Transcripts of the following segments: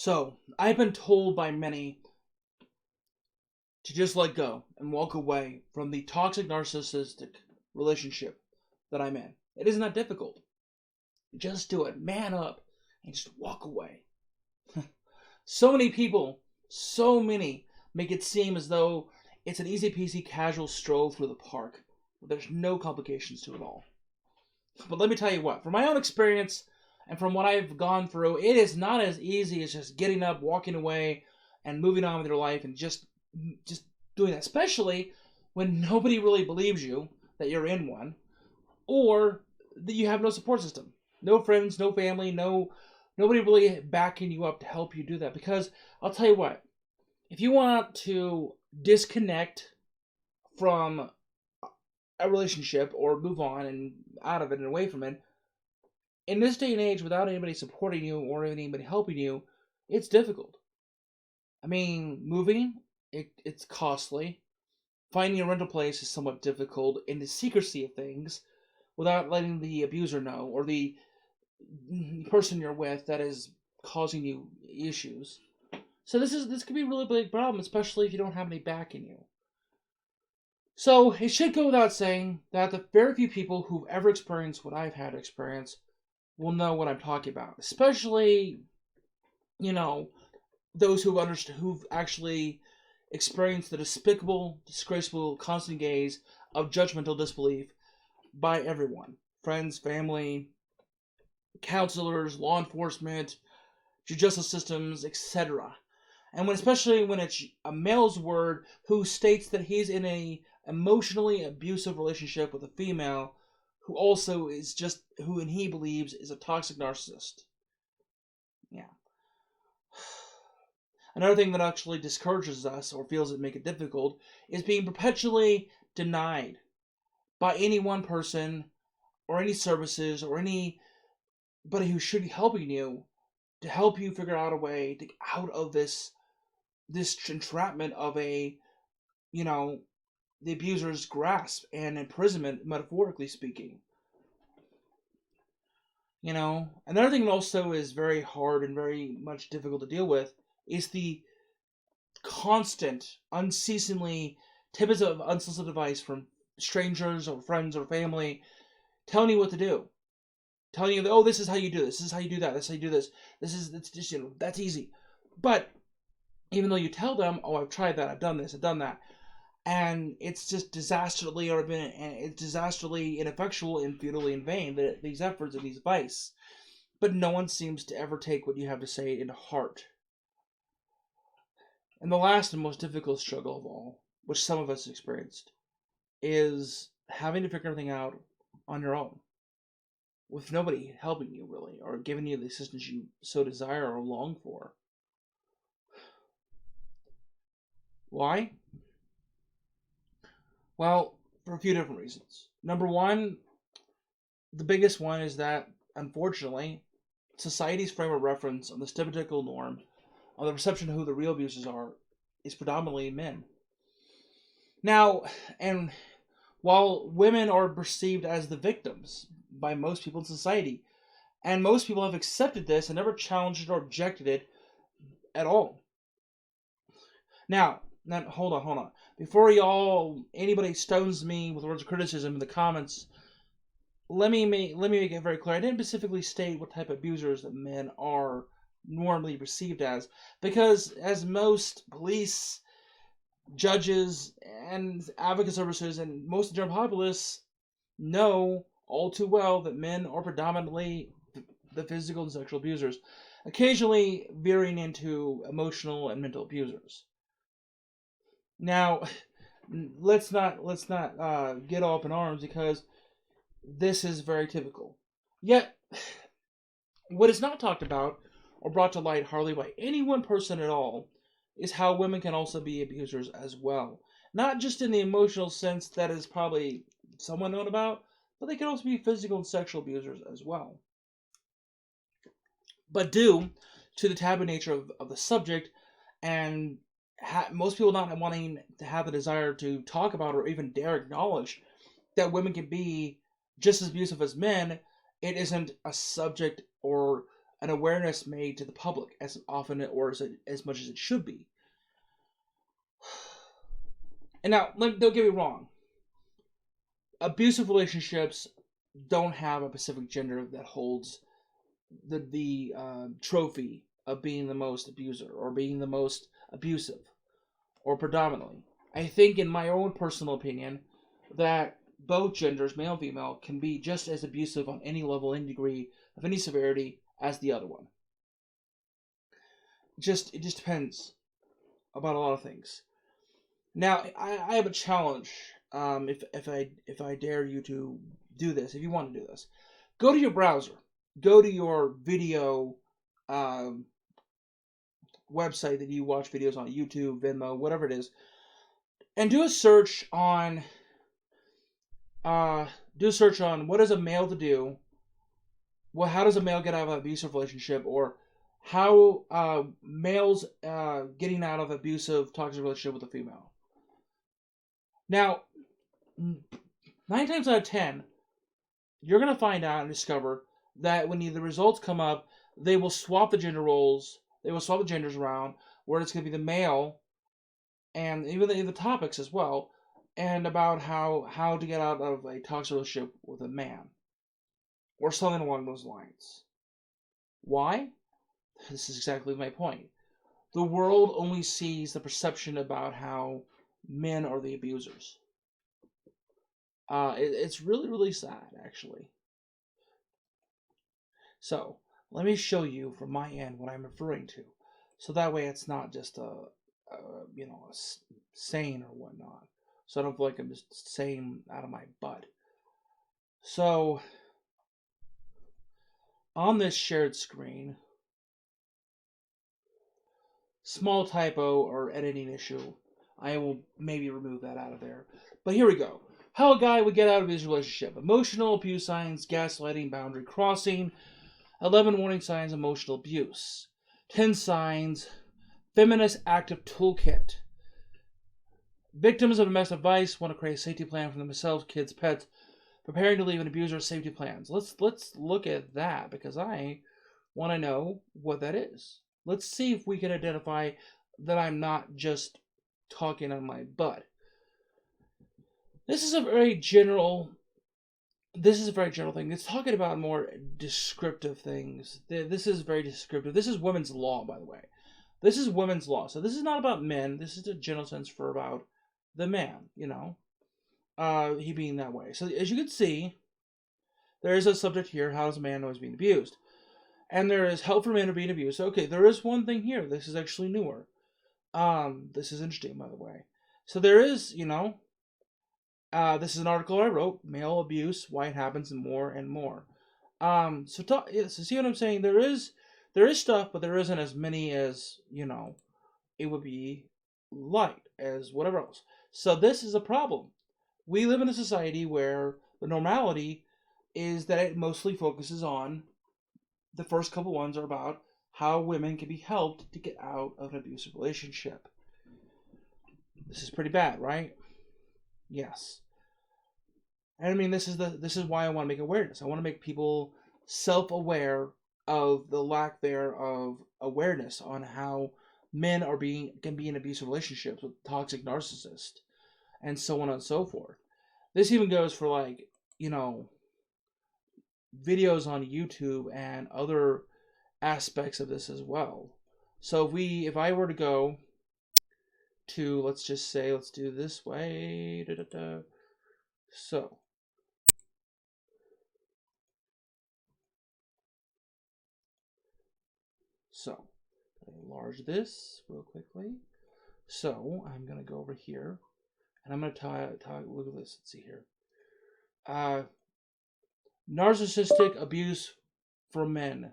So, I've been told by many to just let go and walk away from the toxic narcissistic relationship that I'm in. It isn't that difficult. Just do it. Man up and just walk away. So many people, so many, make it seem as though it's an easy peasy casual stroll through the park. There's no complications to it all. But let me tell you what, from my own experience and from what I've gone through, it is not as easy as just getting up, walking away, and moving on with your life and just doing that. Especially when nobody really believes you that you're in one, or that you have no support system, no friends, no family, nobody really backing you up to help you do that. Because I'll tell you what, if you want to disconnect from a relationship or move on and out of it and away from it, in this day and age, without anybody supporting you or anybody helping you, it's difficult. I mean, moving, it's costly. Finding a rental place is somewhat difficult in the secrecy of things without letting the abuser know or the person you're with that is causing you issues. So this could be a really big problem, especially if you don't have any backing you. So it should go without saying that the very few people who've ever experienced what I've had experience will know what I'm talking about. Especially, those who've actually experienced the despicable, disgraceful, constant gaze of judgmental disbelief by everyone. Friends, family, counselors, law enforcement, justice systems, etc. And especially when it's a male's word who states that he's in a emotionally abusive relationship with a female who also is just who and he believes is a toxic narcissist. Yeah. Another thing that actually discourages us or feels it make it difficult is being perpetually denied by any one person or any services or anybody who should be helping you to help you figure out a way to get out of this entrapment of the abuser's grasp and imprisonment, metaphorically speaking. Another thing that also is very hard and very much difficult to deal with is the constant, unceasingly tidbits of unsolicited advice from strangers or friends or family telling you what to do. Telling you that, oh, this is how you do this is how you do that, this is how you do this. It's just, that's easy. But even though you tell them, oh, I've tried that, I've done this, I've done that, and it's just disastrously ineffectual and futilely in vain, these efforts and these advice. But no one seems to ever take what you have to say into heart. And the last and most difficult struggle of all, which some of us experienced, is having to figure everything out on your own, with nobody helping you really, or giving you the assistance you so desire or long for. Why? Well, for a few different reasons. Number one, the biggest one is that, unfortunately, society's frame of reference on the stereotypical norm, on the perception of who the real abusers are, is predominantly men. Now, and while women are perceived as the victims by most people in society, and most people have accepted this and never challenged it or objected it at all. Now, hold on. Before anybody stones me with words of criticism in the comments, let me make it very clear. I didn't specifically state what type of abusers that men are normally perceived as, because as most police, judges, and advocate services, and most of the general populace know all too well that men are predominantly the physical and sexual abusers, occasionally veering into emotional and mental abusers. Now, let's not get all up in arms, because this is very typical. Yet, what is not talked about or brought to light hardly by any one person at all is how women can also be abusers as well. Not just in the emotional sense that is probably somewhat known about, but they can also be physical and sexual abusers as well. But due to the taboo nature of the subject, and most people not wanting to have the desire to talk about or even dare acknowledge that women can be just as abusive as men, it isn't a subject or an awareness made to the public as often or as much as it should be. And now, don't get me wrong. Abusive relationships don't have a specific gender that holds the trophy of being the most abuser or being the most abusive or predominantly. I think, in my own personal opinion, that both genders, male and female, can be just as abusive on any level, any degree, of any severity as the other one. It just depends about a lot of things. Now, I have a challenge. If I dare you to do this, if you want to do this, go to your browser, go to your video website that you watch videos on, YouTube, Venmo, whatever it is, and do a search on what is a male to do. Well, how does a male get out of an abusive relationship, or how males getting out of abusive, toxic relationship with a female. Now, 9 times out of 10, you're going to find out and discover that when the results come up, they will swap the gender roles, they will swap the genders around, where it's going to be the male, and even the topics as well, and about how to get out of a toxic relationship with a man, or something along those lines. Why? This is exactly my point. The world only sees the perception about how men are the abusers. It's really, really sad, actually. So, let me show you from my end what I'm referring to. So that way it's not just a saying or whatnot. So I don't feel like I'm just saying out of my butt. So, on this shared screen, small typo or editing issue, I will maybe remove that out of there. But here we go. How a guy would get out of his relationship. Emotional abuse signs, gaslighting, boundary crossing. 11 warning signs, emotional abuse. 10 signs, feminist active toolkit. Victims of domestic violence want to create a safety plan for themselves, kids, pets. Preparing to leave an abuser, safety plans. Let's look at that, because I want to know what that is. Let's see if we can identify that I'm not just talking on my butt. This is a very general thing. It's talking about more descriptive things. This is very descriptive. This is women's law, by the way. This is women's law. So this is not about men. This is a general sense for about the man, he being that way. So as you can see, there is a subject here. How does a man know he's being abused? And there is help for men who are being abused. Okay, there is one thing here. This is actually newer. This is interesting, by the way. So there is, this is an article I wrote, male abuse, why it happens, and more and more. So see what I'm saying? There is stuff, but there isn't as many as, it would be light as whatever else. So this is a problem. We live in a society where the normality is that it mostly focuses on, the first couple ones are about how women can be helped to get out of an abusive relationship. This is pretty bad, right? Yes. And I mean, this is why I want to make awareness. I want to make people self-aware of the lack there of awareness on how men can be in abusive relationships with toxic narcissists, and so on and so forth. This even goes for videos on YouTube and other aspects of this as well. So if I were to go to, let's just say, let's do this way. So, enlarge this real quickly. So, I'm going to go over here, and I'm going to look at this. Let's see here. Narcissistic abuse for men.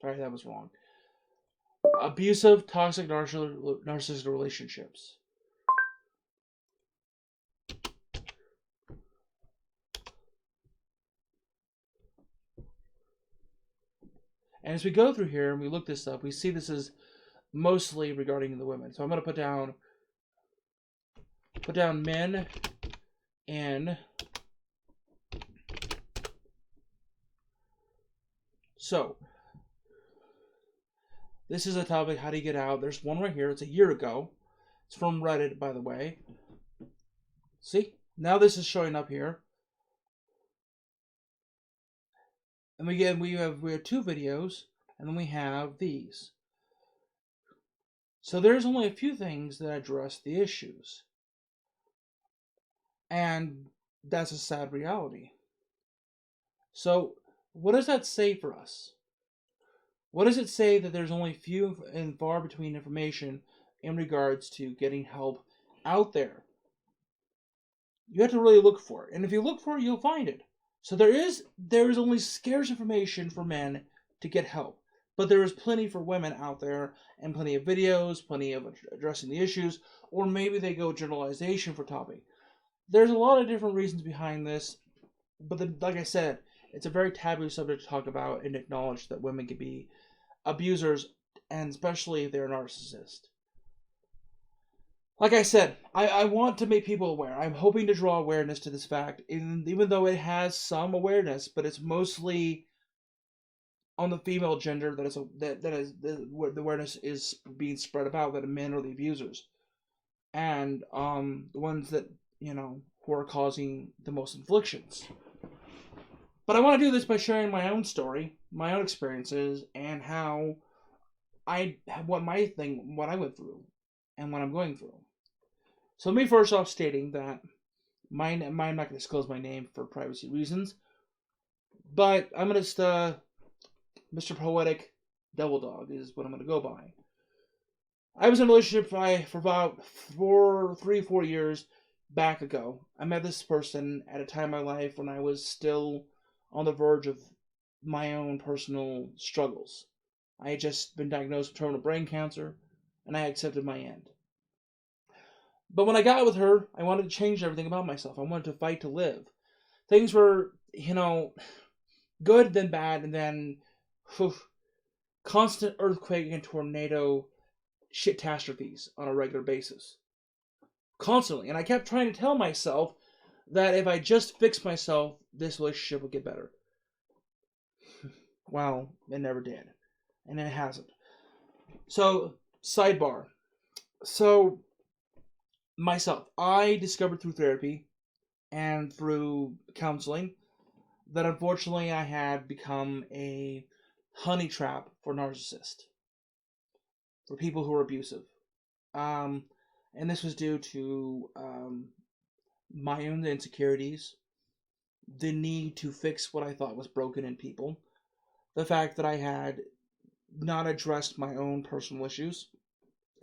Sorry, that was wrong. Abusive, toxic, narcissistic relationships. And as we go through here and we look this up, we see this is mostly regarding the women. So I'm going to put down men in So, this is a topic, how do you get out? There's one right here. It's a year ago. It's from Reddit, by the way. See? Now this is showing up here. And again, we have 2 videos, and then we have these. So there's only a few things that address the issues. And that's a sad reality. So, what does that say for us? What does it say that there's only few and far between information in regards to getting help out there? You have to really look for it. And if you look for it, you'll find it. So there is only scarce information for men to get help. But there is plenty for women out there, and plenty of videos, plenty of addressing the issues, or maybe they go generalization for topic. There's a lot of different reasons behind this, but like I said, it's a very taboo subject to talk about and acknowledge that women can be abusers, and especially if they're a narcissist. Like I said, I want to make people aware. I'm hoping to draw awareness to this fact, even though it has some awareness, but it's mostly on the female gender that the awareness is being spread about, that men are the abusers, and the ones that who are causing the most inflictions. But I want to do this by sharing my own story, my own experiences, and what I went through, and what I'm going through. So let me first off stating that I'm not going to disclose my name for privacy reasons, but I'm going to Mr. Poetic Devil Dog is what I'm going to go by. I was in a relationship for about 4 years back ago. I met this person at a time in my life when I was still on the verge of my own personal struggles. I had just been diagnosed with terminal brain cancer, and I accepted my end. But when I got with her, I wanted to change everything about myself. I wanted to fight to live. Things were, good, then bad, and then constant earthquake and tornado shit-tastrophes on a regular basis. Constantly. And I kept trying to tell myself that if I just fixed myself, this relationship would get better. Well, it never did. And it hasn't. So, sidebar. So, myself, I discovered through therapy and through counseling that unfortunately I had become a honey trap for narcissists, for people who are abusive. And this was due to my own insecurities, the need to fix what I thought was broken in people, the fact that I had not addressed my own personal issues,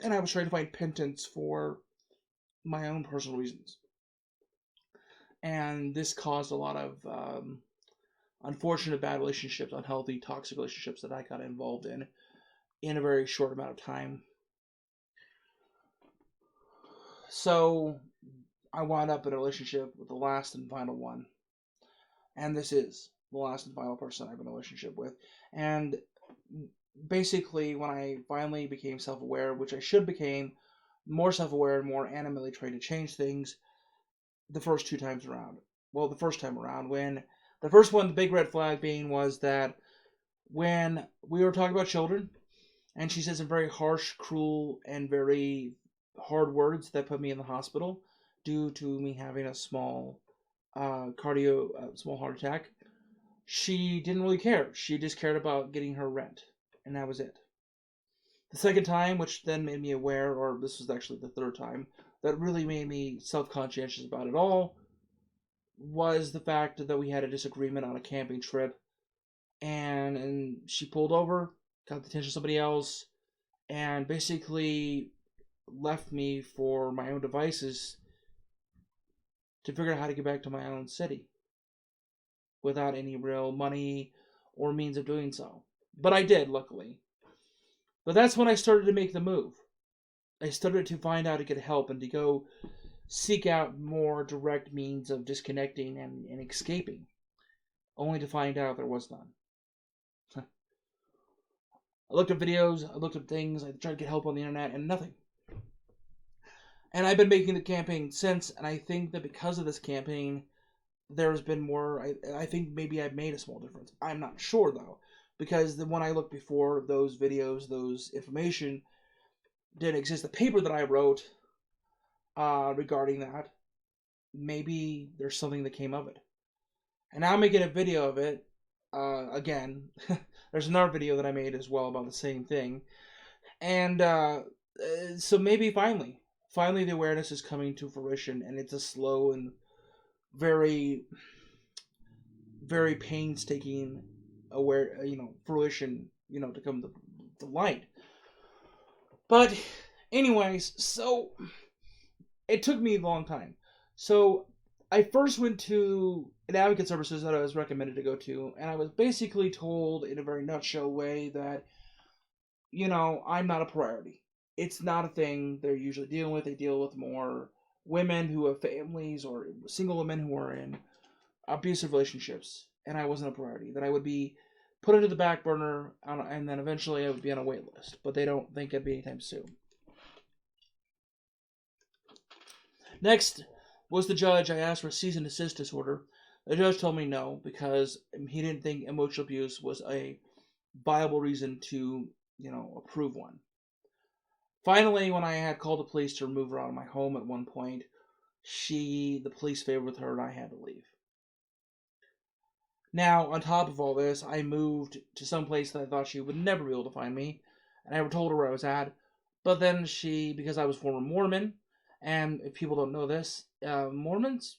and I was trying to find penance for my own personal reasons. And this caused a lot of unfortunate bad relationships, unhealthy, toxic relationships that I got involved in a very short amount of time. So I wound up in a relationship with the last and final one. And this is the last and final person I've been in a relationship with. And basically, when I finally became self-aware, which I should became more self-aware and more animatedly trying to change things the first 2 times around. Well, the first time around, when the first one, the big red flag being was that when we were talking about children, and she said some very harsh, cruel, and very hard words that put me in the hospital due to me having a small small heart attack. She didn't really care. She just cared about getting her rent, and that was it. The second time, which then made me aware, or this was actually the third time, that really made me self-conscientious about it all, was the fact that we had a disagreement on a camping trip, and she pulled over, got the attention of somebody else, and basically left me for my own devices to figure out how to get back to my own city without any real money or means of doing so. But I did, luckily. But that's when I started to make the move. I started to find out how to get help and to go seek out more direct means of disconnecting and escaping, only to find out there was none. I looked up videos, I looked up things, I tried to get help on the internet, and nothing. And I've been making the campaign since, and I think that because of this campaign, there's been more. I think maybe I've made a small difference. I'm not sure, though. because when I looked before, those videos, those information didn't exist. The paper that I wrote regarding that, maybe there's something that came of it. And now I'm making a video of it. Again, there's another video that I made as well about the same thing. And so maybe finally the awareness is coming to fruition, and it's a slow and very, very painstaking fruition, to come to light. But anyways, so it took me a long time. So I first went to an advocate services that I was recommended to go to, and I was basically told in a very nutshell way that, I'm not a priority. It's not a thing they're usually dealing with. They deal with more women who have families or single women who are in abusive relationships, and I wasn't a priority. That I would be put into the back burner, and then eventually I would be on a wait list. But they don't think it'd be anytime soon. Next was the judge. I asked for a cease and desist order. The judge told me no, because he didn't think emotional abuse was a viable reason to, approve one. Finally, when I had called the police to remove her out of my home at one point, the police favored with her, and I had to leave. Now, on top of all this, I moved to some place that I thought she would never be able to find me, and I never told her where I was at. But then because I was former Mormon, and if people don't know this, Mormons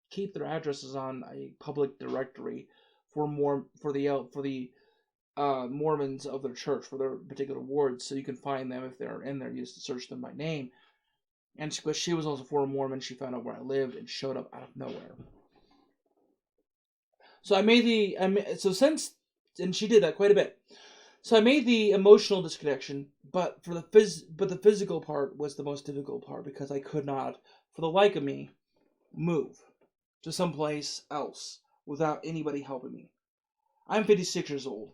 keep their addresses on a public directory for the Mormons of their church, for their particular wards, so you can find them if they're in there. You just search them by name. And because she was also former Mormon, she found out where I lived and showed up out of nowhere. So and she did that quite a bit. So I made the emotional disconnection, but the physical part was the most difficult part, because I could not, for the like of me, move to someplace else without anybody helping me. I'm 56 years old.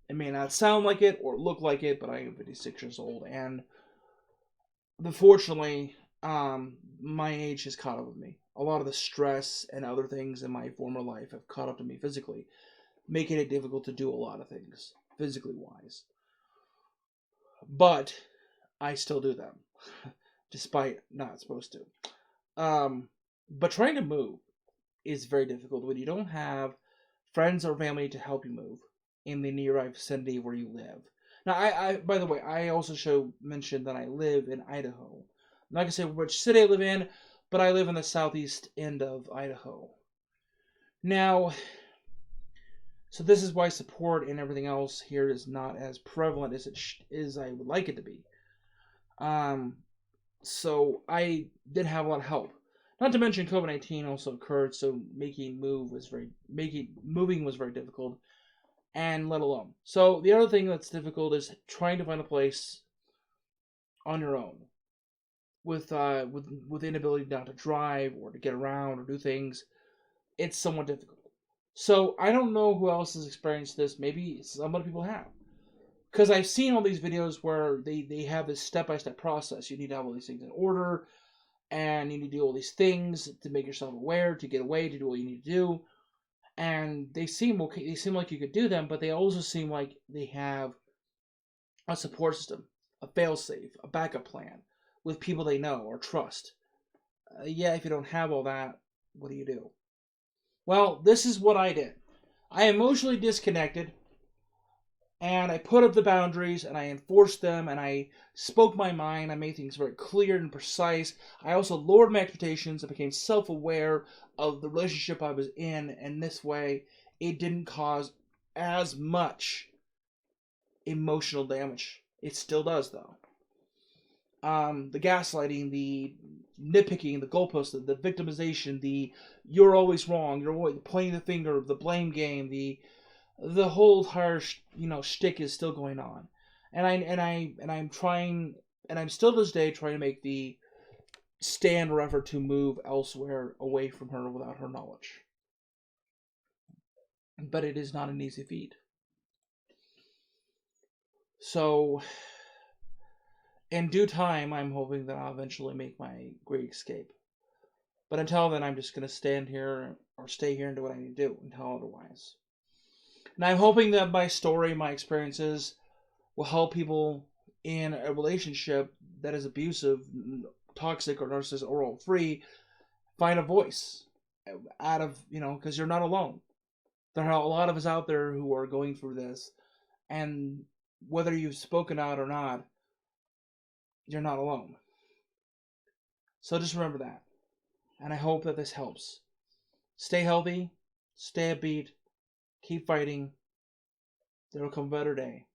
It may not sound like it or look like it, but I am 56 years old, and unfortunately, my age has caught up with me. A lot of the stress and other things in my former life have caught up to me physically, making it difficult to do a lot of things, physically wise. But I still do them, despite not supposed to. But trying to move is very difficult when you don't have friends or family to help you move in the nearby vicinity where you live. Now, I by the way, I also mentioned that I live in Idaho. I'm not going to say which city I live in, but I live in the southeast end of Idaho. Now, so this is why support and everything else here is not as prevalent as I would like it to be. So I did have a lot of help. Not to mention COVID-19 also occurred, so moving was very difficult, and let alone. So the other thing that's difficult is trying to find a place on your own, with inability not to drive or to get around or do things. It's somewhat difficult. So I don't know who else has experienced this. Maybe some other people have, because I've seen all these videos where they have this step-by-step process. You need to have all these things in order, and you need to do all these things to make yourself aware, to get away, to do what you need to do. And they seem okay. They seem like you could do them, but they also seem like they have a support system, a fail-safe, a backup plan with people they know or trust. If you don't have all that, what do you do? Well, this is what I did. I emotionally disconnected, and I put up the boundaries, and I enforced them, and I spoke my mind. I made things very clear and precise. I also lowered my expectations. I became self-aware of the relationship I was in, and this way, it didn't cause as much emotional damage. It still does, though. The gaslighting, the nitpicking, the goalposts, the victimization, the you're always wrong, you're always pointing the finger, the blame game, the whole entire shtick is still going on, and I'm trying, and I'm still to this day trying to make the stand or effort to move elsewhere away from her without her knowledge. But it is not an easy feat. So, in due time, I'm hoping that I'll eventually make my great escape. But until then, I'm just going to stand here or stay here and do what I need to do until otherwise. And I'm hoping that my story, my experiences, will help people in a relationship that is abusive, toxic, or narcissistic, or all free find a voice out of, because you're not alone. There are a lot of us out there who are going through this, and whether you've spoken out or not, you're not alone. So just remember that. And I hope that this helps. Stay healthy, stay upbeat, keep fighting. There will come a better day.